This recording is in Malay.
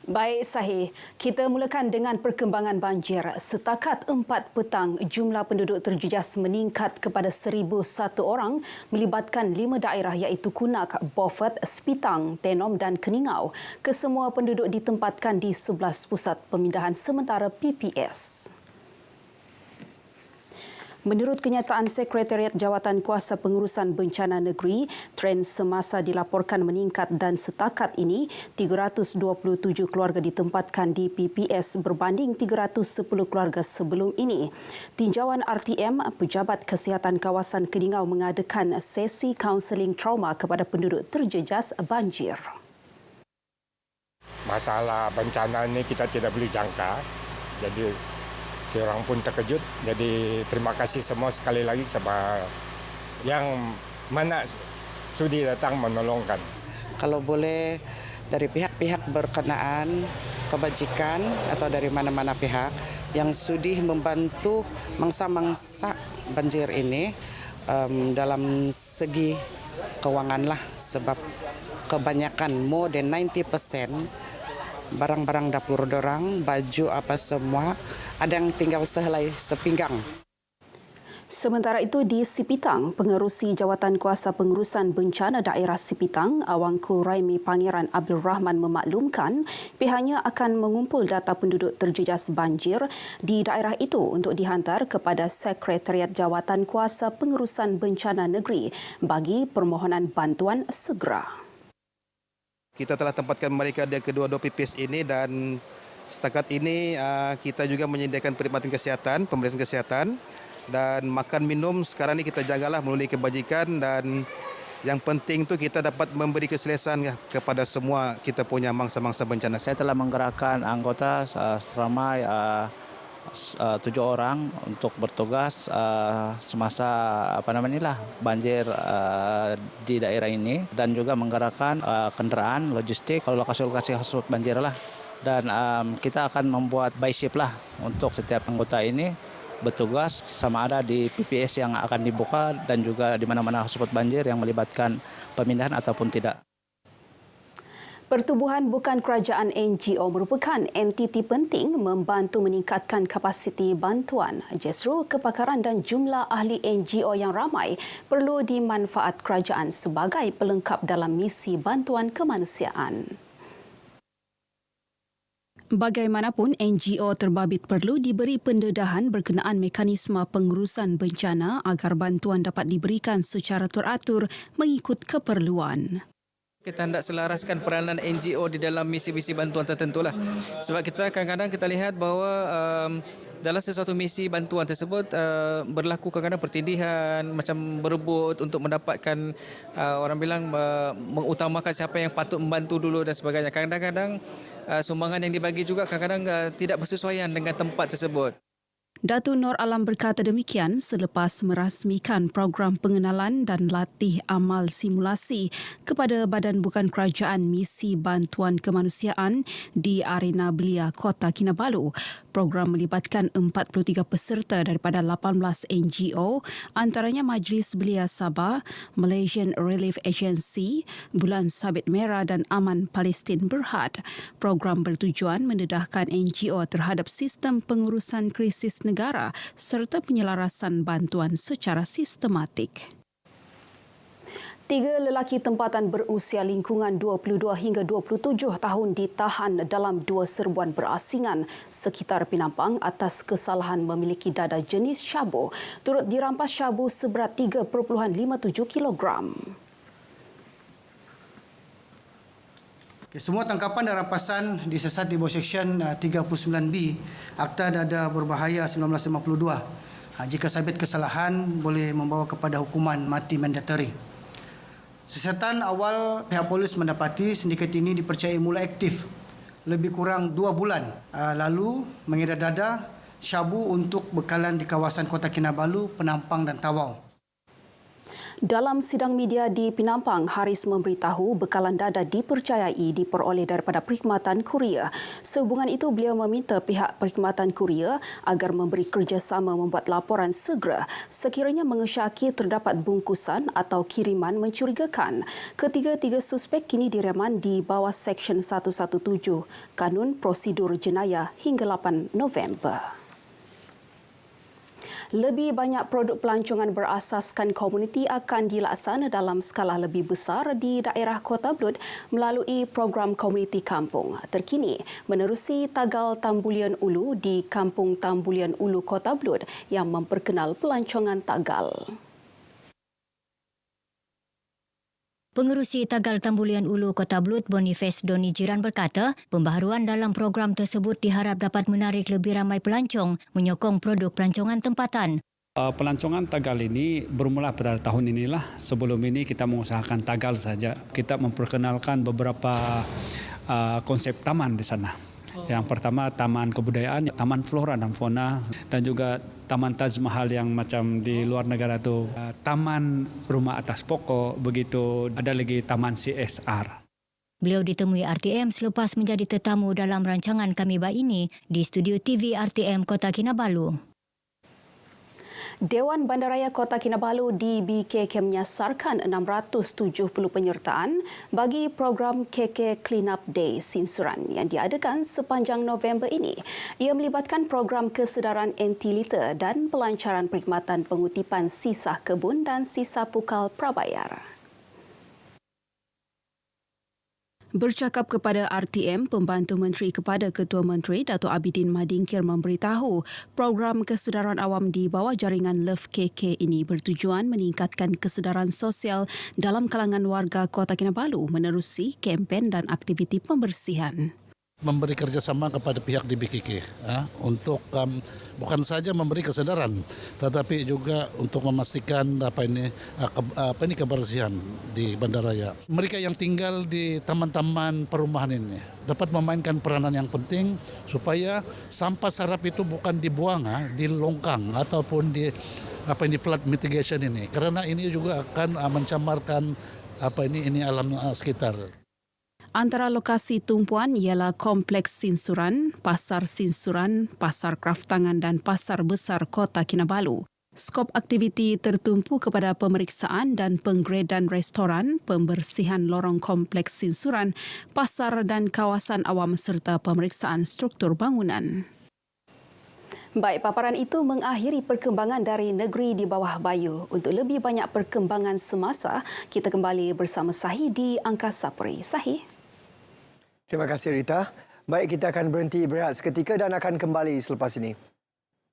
Baik, Sahih. Kita mulakan dengan perkembangan banjir. Setakat 4 petang, jumlah penduduk terjejas meningkat kepada 1,001 orang melibatkan 5 daerah iaitu Kunak, Beaufort, Sepitang, Tenom dan Keningau. Kesemua penduduk ditempatkan di 11 pusat pemindahan sementara PPS. Menurut kenyataan Sekretariat Jawatan Kuasa Pengurusan Bencana Negeri, trend semasa dilaporkan meningkat dan setakat ini 327 keluarga ditempatkan di PPS berbanding 310 keluarga sebelum ini. Tinjauan RTM, Pejabat Kesihatan Kawasan Keningau mengadakan sesi kaunseling trauma kepada penduduk terjejas banjir. Masalah bencana ini kita tidak boleh jangka, jadi seorang pun terkejut. Jadi terima kasih semua sekali lagi sebab yang mana sudi datang menolongkan. Kalau boleh dari pihak-pihak berkenaan, kebajikan atau dari mana-mana pihak yang sudi membantu mangsa-mangsa banjir ini dalam segi keuangan lah, sebab kebanyakan more than 90% barang-barang dapur dorang, baju apa semua, ada yang tinggal sehelai sepinggang. Sementara itu di Sepitang, Pengerusi Jawatan Kuasa Pengurusan Bencana Daerah Sepitang, Awangku Raimi Pangeran Abdul Rahman memaklumkan pihaknya akan mengumpul data penduduk terjejas banjir di daerah itu untuk dihantar kepada Sekretariat Jawatan Kuasa Pengurusan Bencana Negeri bagi permohonan bantuan segera. Kita telah tempatkan mereka di kedua-dua PPS ini dan setakat ini kita juga menyediakan perkhidmatan kesihatan, pemeriksaan kesihatan dan makan minum sekarang ini kita jagalah melalui kebajikan, dan yang penting tu kita dapat memberi keselesaan kepada semua kita punya mangsa-mangsa bencana. Saya telah menggerakkan anggota seramai 7 orang untuk bertugas semasa banjir di daerah ini, dan juga menggerakkan kendaraan logistik kalau lokasi-lokasi hotspot banjir lah, dan kita akan membuat by shift lah untuk setiap anggota ini bertugas sama ada di PPS yang akan dibuka dan juga di mana-mana hotspot banjir yang melibatkan pemindahan ataupun tidak. Pertubuhan bukan kerajaan NGO merupakan entiti penting membantu meningkatkan kapasiti bantuan. Justru kepakaran dan jumlah ahli NGO yang ramai perlu dimanfaat kerajaan sebagai pelengkap dalam misi bantuan kemanusiaan. Bagaimanapun, NGO terbabit perlu diberi pendedahan berkenaan mekanisme pengurusan bencana agar bantuan dapat diberikan secara teratur mengikut keperluan. Kita hendak selaraskan peranan NGO di dalam misi-misi bantuan tertentu lah. Sebab kita kadang-kadang kita lihat bahawa dalam sesuatu misi bantuan tersebut berlaku kadang-kadang pertindihan, macam berebut untuk mendapatkan orang bilang mengutamakan siapa yang patut membantu dulu dan sebagainya. Kadang-kadang sumbangan yang dibagi juga kadang-kadang tidak bersesuaian dengan tempat tersebut. Datuk Nur Alam berkata demikian selepas merasmikan program pengenalan dan latih amal simulasi kepada Badan Bukan Kerajaan Misi Bantuan Kemanusiaan di Arena Belia, Kota Kinabalu. Program melibatkan 43 peserta daripada 18 NGO, antaranya Majlis Belia Sabah, Malaysian Relief Agency, Bulan Sabit Merah dan Aman Palestin Berhad. Program bertujuan mendedahkan NGO terhadap sistem pengurusan krisis negara serta penyelarasan bantuan secara sistematik. 3 lelaki tempatan berusia lingkungan 22 hingga 27 tahun ditahan dalam 2 serbuan berasingan sekitar Penampang atas kesalahan memiliki dada jenis syabu. Turut dirampas syabu seberat 3.57 kilogram. Semua tangkapan dan rampasan disesat di bawah Seksyen 39B Akta Dada Berbahaya 1952. Jika sabit kesalahan, boleh membawa kepada hukuman mati mandatari. Siasatan awal pihak polis mendapati sindiket ini dipercayai mula aktif lebih kurang 2 bulan lalu mengedar dada syabu untuk bekalan di kawasan Kota Kinabalu, Penampang dan Tawau. Dalam sidang media di Penampang, Haris memberitahu bekalan dada dipercayai diperoleh daripada Perkhidmatan Korea. Sehubungan itu, beliau meminta pihak Perkhidmatan Korea agar memberi kerjasama membuat laporan segera sekiranya mengesyaki terdapat bungkusan atau kiriman mencurigakan. Ketiga-tiga suspek kini direman di bawah Seksyen 117 Kanun Prosedur Jenayah hingga 8 November. Lebih banyak produk pelancongan berasaskan komuniti akan dilaksana dalam skala lebih besar di daerah Kota Blud melalui program Komuniti Kampung. Terkini, menerusi Tagal Tambulian Ulu di Kampung Tambulian Ulu Kota Blud yang memperkenal pelancongan Tagal. Pengerusi Tagal Tambulian Ulu Kota Blud, Boniface Doni Jiran berkata, pembaharuan dalam program tersebut diharap dapat menarik lebih ramai pelancong, menyokong produk pelancongan tempatan. Pelancongan Tagal ini bermula pada tahun inilah. Sebelum ini kita mengusahakan Tagal saja. Kita memperkenalkan beberapa konsep taman di sana. Yang pertama Taman Kebudayaan, Taman Flora dan Fauna, dan juga Taman Taj Mahal yang macam di luar negara itu, Taman Rumah Atas Pokok, begitu ada lagi Taman CSR. Beliau ditemui RTM selepas menjadi tetamu dalam rancangan Kami Baik ini di studio TV RTM Kota Kinabalu. Dewan Bandaraya Kota Kinabalu DBKK menyasarkan 670 penyertaan bagi program KK Clean Up Day Sinsuran yang diadakan sepanjang November ini. Ia melibatkan program kesedaran anti-litter dan pelancaran perkhidmatan pengutipan sisa kebun dan sisa pukal prabayar. Bercakap kepada RTM, Pembantu Menteri kepada Ketua Menteri Datuk Abidin Madingkir memberitahu program kesedaran awam di bawah jaringan Love KK ini bertujuan meningkatkan kesedaran sosial dalam kalangan warga Kota Kinabalu menerusi kempen dan aktiviti pembersihan. Memberi kerjasama kepada pihak DBKK untuk bukan saja memberi kesedaran, tetapi juga untuk memastikan kebersihan di bandaraya. Mereka yang tinggal di taman-taman perumahan ini dapat memainkan peranan yang penting supaya sampah sarap itu bukan dibuang di longkang ataupun di flood mitigation ini, karena ini juga akan mencamarkan alam sekitar. Antara lokasi tumpuan ialah Kompleks Sinsuran, Pasar Sinsuran, Pasar Kraftangan dan Pasar Besar Kota Kinabalu. Skop aktiviti tertumpu kepada pemeriksaan dan penggradan restoran, pembersihan lorong Kompleks Sinsuran, pasar dan kawasan awam serta pemeriksaan struktur bangunan. Baik, paparan itu mengakhiri perkembangan dari negeri di bawah Bayu. Untuk lebih banyak perkembangan semasa, kita kembali bersama Sahi di Angkasa Peri. Sahi. Terima kasih Rita. Baik, kita akan berhenti berehat seketika dan akan kembali selepas ini.